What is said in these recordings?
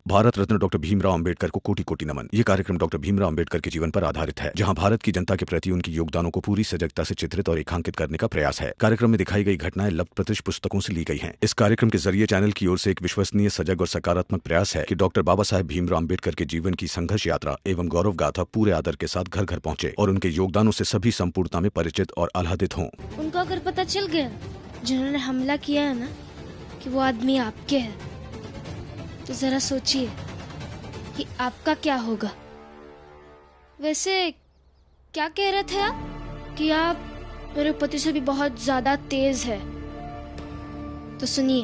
Bharat Ratna doctor Bhimrao Ambedkar को कोटि कोटि नमन। ये कार्यक्रम डॉक्टर भीमराव अंबेडकर के जीवन पर आधारित है, जहां भारत की जनता के प्रति उनके योगदानों को पूरी सजगता से चित्रित और रेखांकित करने का प्रयास है। कार्यक्रम में दिखाई गई घटनाएं लब्ध प्रतिष्ठ पुस्तकों से ली गई हैं। इस कार्यक्रम के जरिए चैनल की ओर से एक विश्वसनीय, सजग और सकारात्मक प्रयास है कि डॉक्टर बाबा साहेब भीमराव अंबेडकर के जीवन की संघर्ष यात्रा एवं गौरव गाथा पूरे आदर के साथ घर घर पहुंचे और उनके योगदानों से सभी संपूर्णता में परिचित और आह्लादित हों। उनको अगर पता चल गया जिन्होंने हमला किया है ना कि वो आदमी आपके है, तो जरा सोचिए कि आपका क्या होगा। वैसे क्या कह रहे थे आप कि आप मेरे पति से भी बहुत ज्यादा तेज है? तो सुनिए,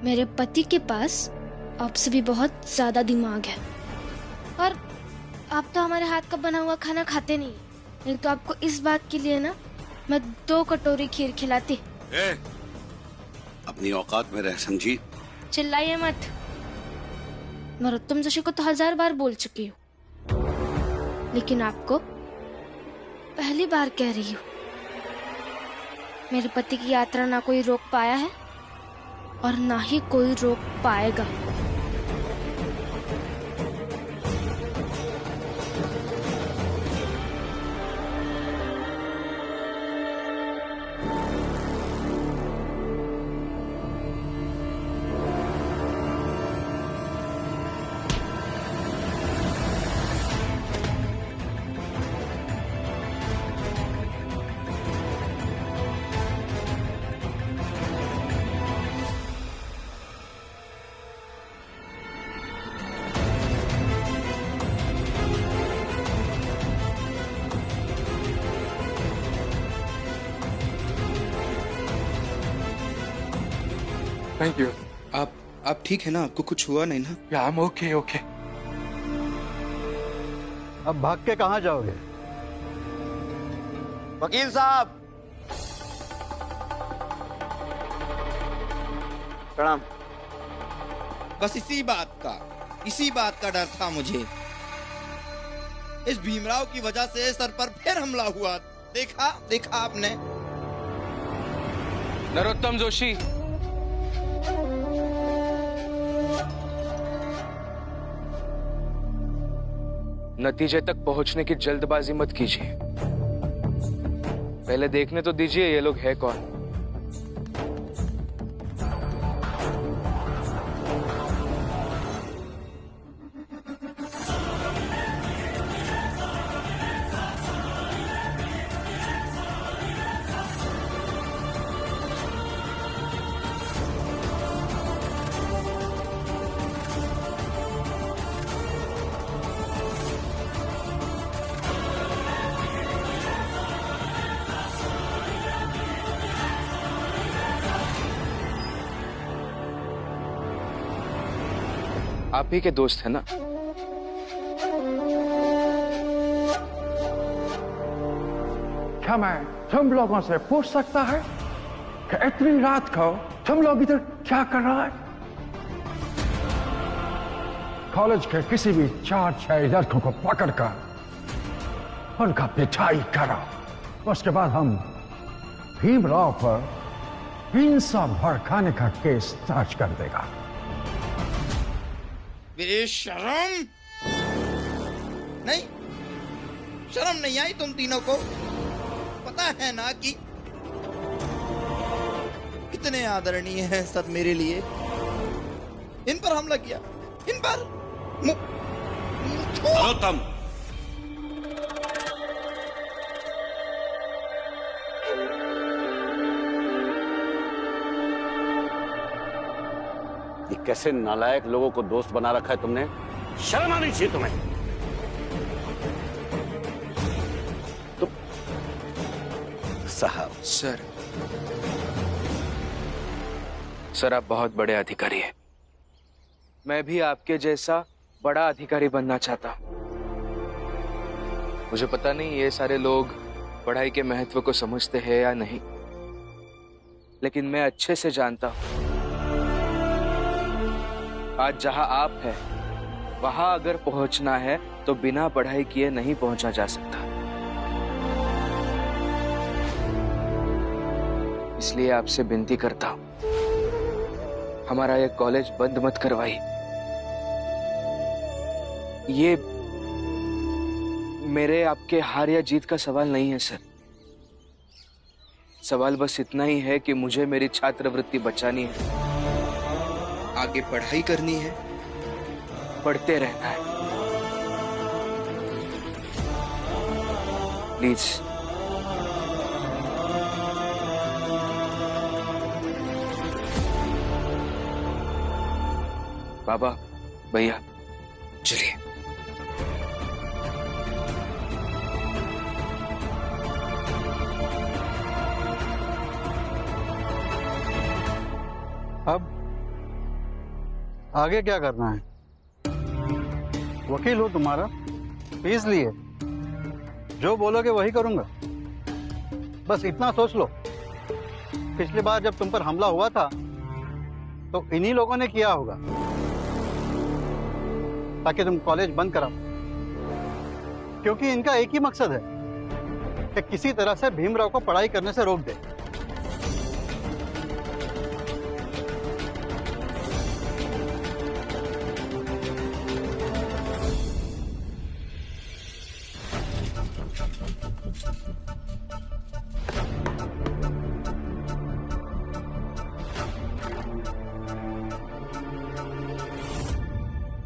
मेरे पति के पास आपसे भी बहुत ज्यादा दिमाग है। और आप तो हमारे हाथ का बना हुआ खाना खाते नहीं तो आपको इस बात के लिए ना मैं 2 कटोरी खीर खिलाती। अपनी औकात में रह समझी। चिल्लाइए मत। नरोत्तम जोशी को तो 1000 बार बोल चुकी हूँ, लेकिन आपको पहली बार कह रही हूँ। मेरे पति की यात्रा ना कोई रोक पाया है और ना ही कोई रोक पाएगा। Thank you. आप ठीक है ना? आपको कुछ हुआ नहीं ना? या आई एम ओके ओके। अब भाग के कहाँ जाओगे? वकील साहब प्रणाम। बस इसी बात का डर था मुझे। इस भीमराव की वजह से सर पर फिर हमला हुआ। देखा आपने? नरोत्तम जोशी, नतीजे तक पहुंचने की जल्दबाजी मत कीजिए। पहले देखने तो दीजिए ये लोग है कौन। आप ही के दोस्त है ना? क्या मैं तुम लोगों से पूछ सकता है कि इतनी रात को तुम लोग इधर क्या कर रहा है? कॉलेज के किसी भी 4-6 लड़कों को पकड़कर उनका पिटाई करो, उसके बाद हम भीमराव पर हिंसा भड़काने का केस दर्ज कर देगा। शर्म नहीं आई तुम तीनों को? पता है ना कि कितने आदरणीय हैं सब मेरे लिए। इन पर हमला किया, इन पर नरोत्तम, ये कैसे नालायक लोगों को दोस्त बना रखा है तुमने? शर्म आनी चाहिए तुम्हें। तुम साहब। सर आप बहुत बड़े अधिकारी हैं। मैं भी आपके जैसा बड़ा अधिकारी बनना चाहता हूं। मुझे पता नहीं ये सारे लोग पढ़ाई के महत्व को समझते हैं या नहीं, लेकिन मैं अच्छे से जानता हूं आज जहां आप हैं वहां अगर पहुंचना है तो बिना पढ़ाई किए नहीं पहुंचा जा सकता। इसलिए आपसे विनती करता हूं, हमारा ये कॉलेज बंद मत करवाइए। ये मेरे आपके हार या जीत का सवाल नहीं है सर। सवाल बस इतना ही है कि मुझे मेरी छात्रवृत्ति बचानी है, आगे पढ़ाई करनी है, पढ़ते रहना है। प्लीज। बाबा, भैया, चलिए। अब आगे क्या करना है? वकील हो तुम्हारा, फीस लिए, जो बोलोगे वही करूंगा। बस इतना सोच लो, पिछली बार जब तुम पर हमला हुआ था तो इन्हीं लोगों ने किया होगा ताकि तुम कॉलेज बंद कराओ, क्योंकि इनका एक ही मकसद है कि किसी तरह से भीमराव को पढ़ाई करने से रोक दे।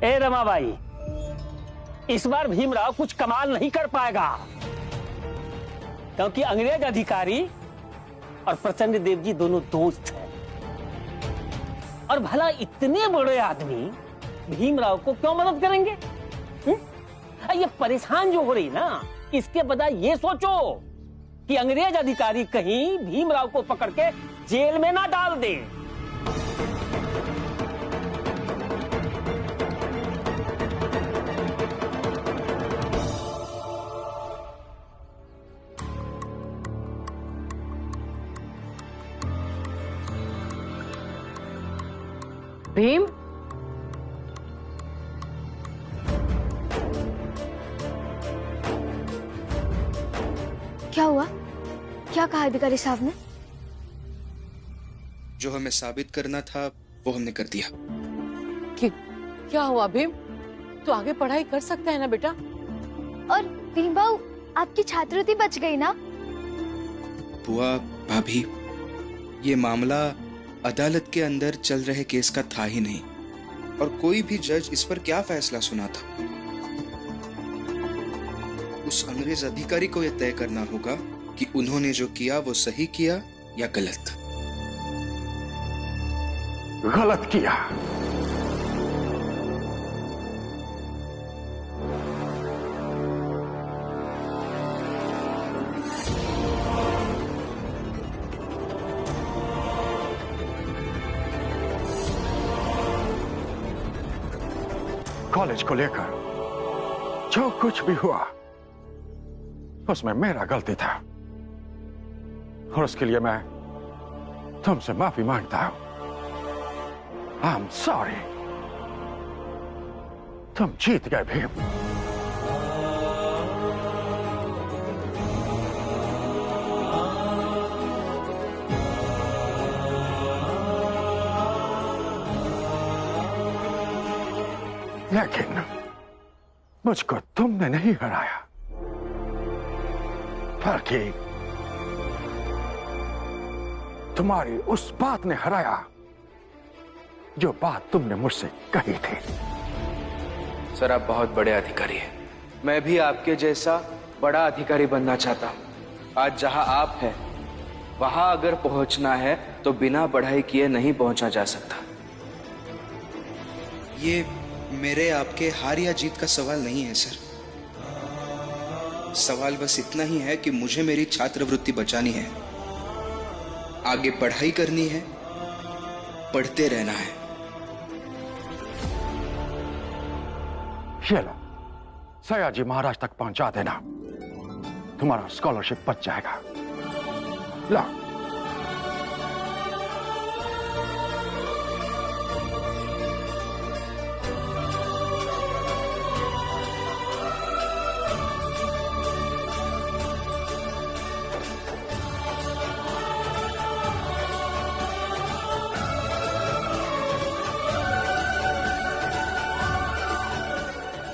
ए रमाबाई, इस बार भीमराव कुछ कमाल नहीं कर पाएगा, क्योंकि अंग्रेज अधिकारी और प्रचंड देव जी दोनों दोस्त हैं। और भला इतने बड़े आदमी भीमराव को क्यों मदद करेंगे? ये परेशान जो हो रही ना, इसके बजाय ये सोचो कि अंग्रेज अधिकारी कहीं भीमराव को पकड़ के जेल में ना डाल दे। भीम, क्या हुआ? क्या कहा अधिकारी साहब ने? जो हमें साबित करना था वो हमने कर दिया। क्या हुआ भीम? तू आगे पढ़ाई कर सकता है ना बेटा? और भीम बाबू, आपकी छात्रवृत्ति बच गई ना? बुआ, भाभी, ये मामला अदालत के अंदर चल रहे केस का था ही नहीं, और कोई भी जज इस पर क्या फैसला सुना था। उस अंग्रेज अधिकारी को यह तय करना होगा कि उन्होंने जो किया वो सही किया या गलत। गलत किया। कॉलेज को लेकर जो कुछ भी हुआ उसमें मेरा गलती था, और उसके लिए मैं तुमसे माफी मांगता हूं। I am sorry. तुम जीत गए भीम। लेकिन मुझको तुमने नहीं हराया, बल्कि तुम्हारी उस बात ने हराया जो बात तुमने मुझसे कही थी। सर, आप बहुत बड़े अधिकारी हैं। मैं भी आपके जैसा बड़ा अधिकारी बनना चाहता हूं। आज जहां आप हैं वहां अगर पहुंचना है तो बिना पढ़ाई किए नहीं पहुंचा जा सकता। ये मेरे आपके हार या जीत का सवाल नहीं है सर। सवाल बस इतना ही है कि मुझे मेरी छात्रवृत्ति बचानी है, आगे पढ़ाई करनी है, पढ़ते रहना है। ये लो, सयाजी महाराज तक पहुंचा देना, तुम्हारा स्कॉलरशिप बच जाएगा। ला।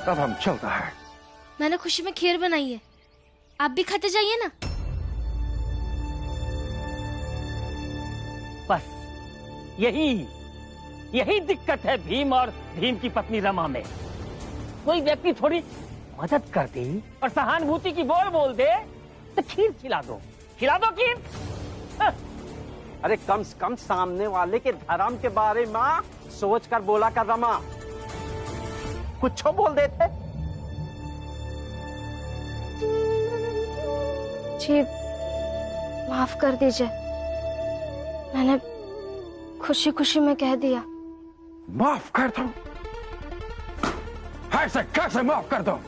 तब हम चलता है। मैंने खुशी में खीर बनाई है, आप भी खाते जाइए ना। बस यही दिक्कत है भीम और भीम की पत्नी रमा में। कोई व्यक्ति थोड़ी मदद कर दे और सहानुभूति की बोल दे तो खीर खिला दो खीर। अरे कम से कम सामने वाले के धर्म के बारे में सोच कर बोला कर रमा, कुछ बोल देते। जी माफ कर दीजिए, मैंने खुशी खुशी में कह दिया। माफ कर दो? ऐसे कैसे माफ कर दो?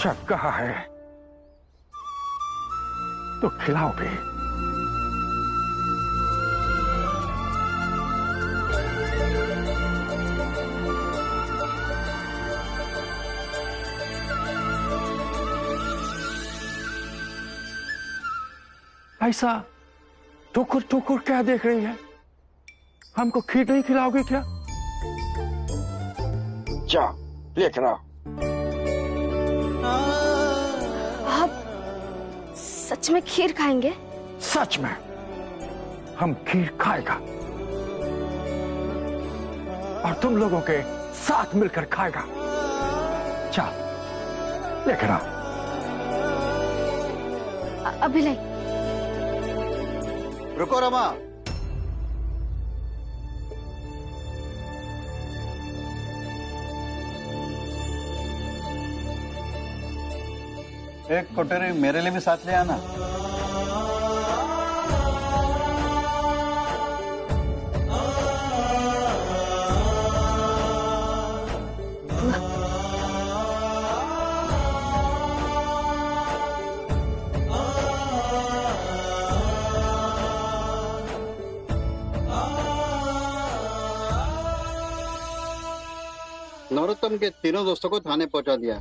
जब कहा है तो खिलाओगे। ऐसा टुकुर क्या देख रही है? हमको खीर नहीं खिलाओगे क्या? जा लेकर आओ। आप सच में खीर खाएंगे? सच में हम खीर खाएगा और तुम लोगों के साथ मिलकर खाएगा। चल लेकर आओ। अभी नहीं। रुको रमा, एक कटोरी मेरे लिए भी साथ ले आना। नरोत्तम के तीनों दोस्तों को थाने पहुंचा दिया।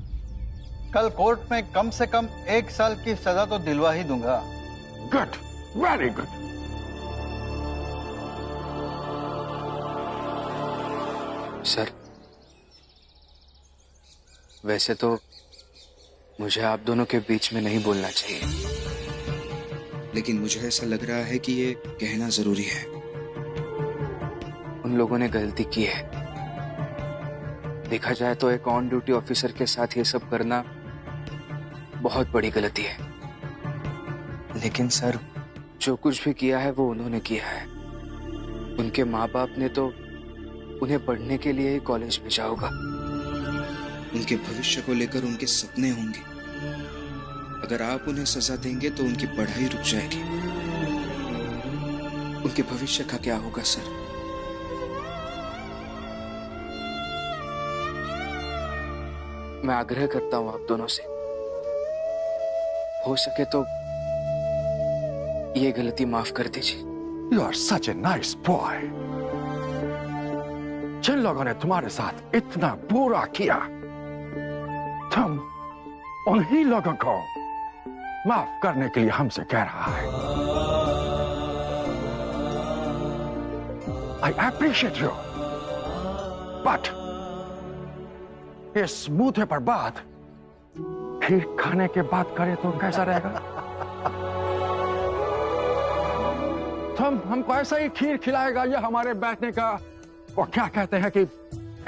कल कोर्ट में कम से कम 1 साल की सजा तो दिलवा ही दूंगा। Good, very good. सर, वैसे तो मुझे आप दोनों के बीच में नहीं बोलना चाहिए, लेकिन मुझे ऐसा लग रहा है कि ये कहना जरूरी है। उन लोगों ने गलती की है। देखा जाए तो एक ऑन ड्यूटी ऑफिसर के साथ ये सब करना बहुत बड़ी गलती है। लेकिन सर, जो कुछ भी किया है वो उन्होंने किया है। उनके माँ बाप ने तो उन्हें पढ़ने के लिए ही कॉलेज भेजा होगा। उनके भविष्य को लेकर उनके सपने होंगे। अगर आप उन्हें सजा देंगे तो उनकी पढ़ाई रुक जाएगी। उनके भविष्य का क्या होगा सर? मैं आग्रह करता हूं आप दोनों से, हो सके तो ये गलती माफ कर दीजिए। You are such a nice boy. जिन लोगों ने तुम्हारे साथ इतना बुरा किया, तुम उन्हीं लोगों को माफ करने के लिए हमसे कह रहा है। I appreciate you, but इस मुद्दे पर बात खीर खाने के बाद करे तो कैसा रहेगा? तुम हमको ऐसा ही खीर खिलाएगा या हमारे बैठने का वो क्या कहते हैं कि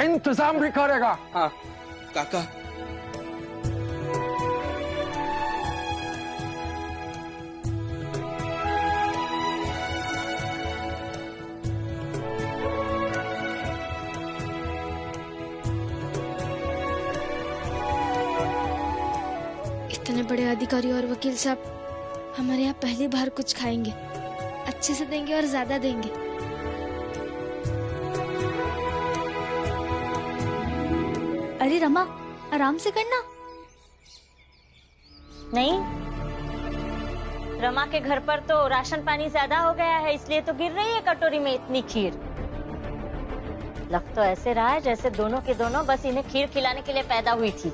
इंतजाम भी करेगा? हाँ काका। इतने बड़े अधिकारी और वकील साहब हमारे यहाँ पहली बार कुछ खाएंगे। अच्छे से देंगे और ज्यादा देंगे। अरे रमा, आराम से करना। नहीं, रमा के घर पर तो राशन पानी ज्यादा हो गया है, इसलिए तो गिर रही है कटोरी में इतनी खीर। लग तो ऐसे रहा है जैसे दोनों के दोनों बस इन्हें खीर खिलाने के लिए पैदा हुई थी।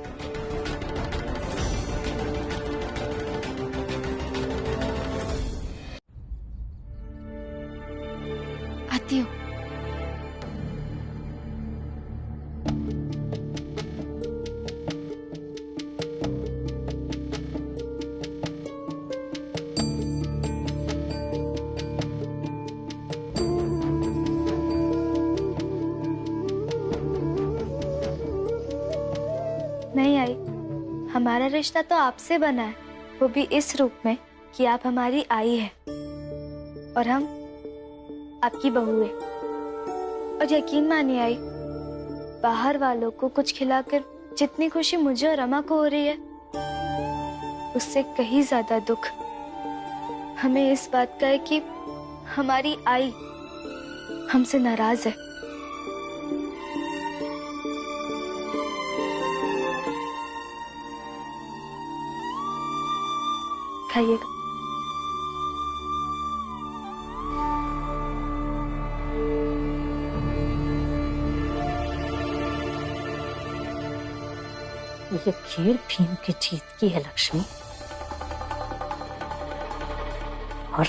आती हूँ। नहीं आई, हमारा रिश्ता तो आपसे बना है, वो भी इस रूप में कि आप हमारी आई है और हम आपकी बहू है। और यकीन मानिए आई, बाहर वालों को कुछ खिलाकर जितनी खुशी मुझे और रमा को हो रही है, उससे कहीं ज्यादा दुख हमें इस बात का है कि हमारी आई हमसे नाराज है। खाइएगा। ये खीर भीम की जीत की है लक्ष्मी, और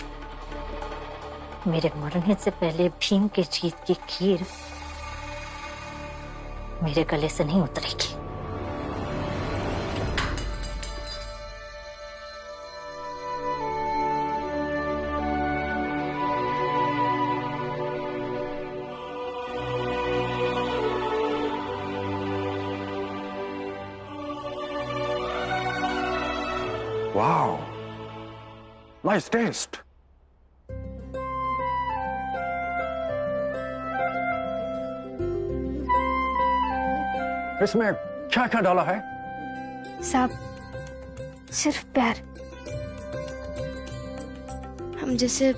मेरे मरने से पहले भीम की जीत की खीर मेरे गले से नहीं उतरेगी। Wow, nice taste. इसमें क्या क्या डाला है? साहब, सिर्फ प्यार। हम जैसे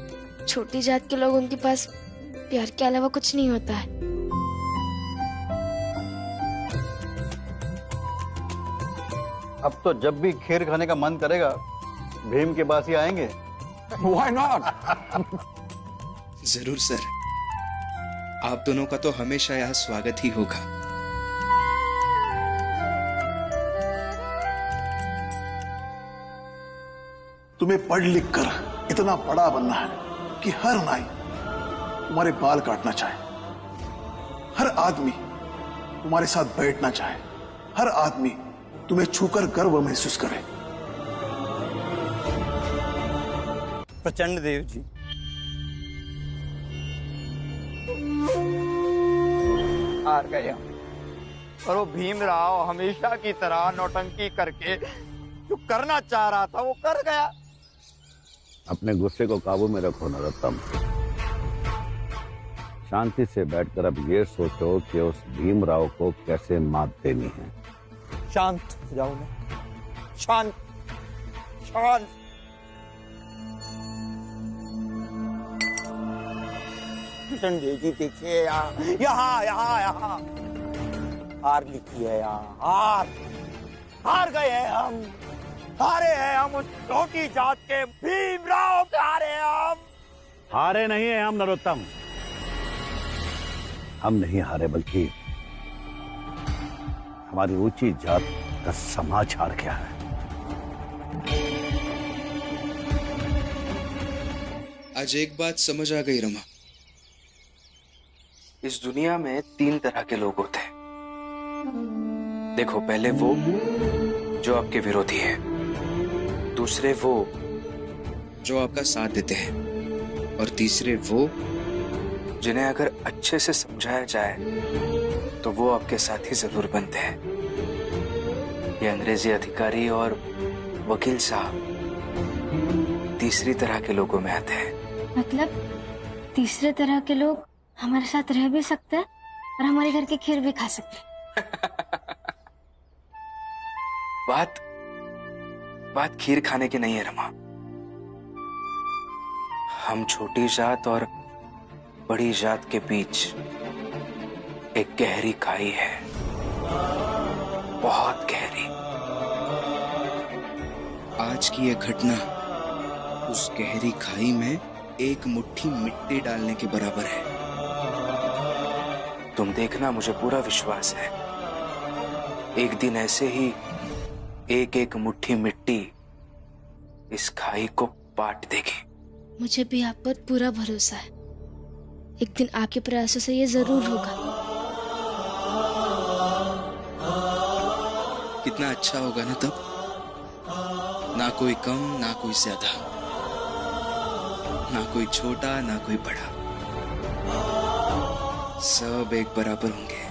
छोटी जात के लोग, उनके पास प्यार के अलावा कुछ नहीं होता है। अब तो जब भी खीर खाने का मन करेगा भीम के पास ही आएंगे। Why not? जरूर सर, आप दोनों का तो हमेशा यहाँ स्वागत ही होगा। तुम्हें पढ़ लिख कर इतना बड़ा बनना है कि हर नाई तुम्हारे बाल काटना चाहे, हर आदमी तुम्हारे साथ बैठना चाहे, हर आदमी तुम्हें छूकर गर्व महसूस करे। प्रचंड देव जी, हार गए हम, और वो भीमराव हमेशा की तरह नौटंकी करके जो करना चाह रहा था वो कर गया। अपने गुस्से को काबू में रखो नरोत्तम। शांति से बैठकर अब ये सोचो कि उस भीमराव को कैसे मात देनी है। शांत हो जाओ मैं, शांत शांत। संजय जी देखिए यहाँ यहाँ यहाँ हार लिखी है, यहाँ हार गए हैं हम, हारे हैं हम उस छोटी जात के भीमराव पे हारे हैं हम। हारे नहीं है हम नरोत्तम, हम नहीं हारे, बल्कि हमारी ऊंची जात का समाज हार गया है। आज एक बात समझ आ गई रमा। इस दुनिया में 3 तरह के लोग होते हैं। देखो, पहले वो जो आपके विरोधी है, दूसरे वो जो आपका साथ देते हैं, और तीसरे वो जिन्हें अगर अच्छे से समझाया जाए तो वो आपके साथी जरूर बनते हैं। ये अंग्रेजी अधिकारी और वकील साहब तीसरी तरह के लोगों में आते हैं। मतलब तीसरे तरह के लोग हमारे साथ रह भी सकते हैं और हमारे घर की खीर भी खा सकते हैं। बात खीर खाने की नहीं है रमा। हम छोटी जात और बड़ी जात के बीच एक गहरी खाई है, बहुत गहरी। आज की यह घटना उस गहरी खाई में एक मुट्ठी मिट्टी डालने के बराबर है। तुम देखना, मुझे पूरा विश्वास है, एक दिन ऐसे ही एक एक मुट्ठी मिट्टी इस खाई को पाट देगी। मुझे भी आप पर पूरा भरोसा है। एक दिन आपके प्रयासों से ये जरूर होगा। कितना अच्छा होगा ना तब, ना कोई कम ना कोई ज्यादा, ना कोई छोटा ना कोई बड़ा, सब एक बराबर होंगे।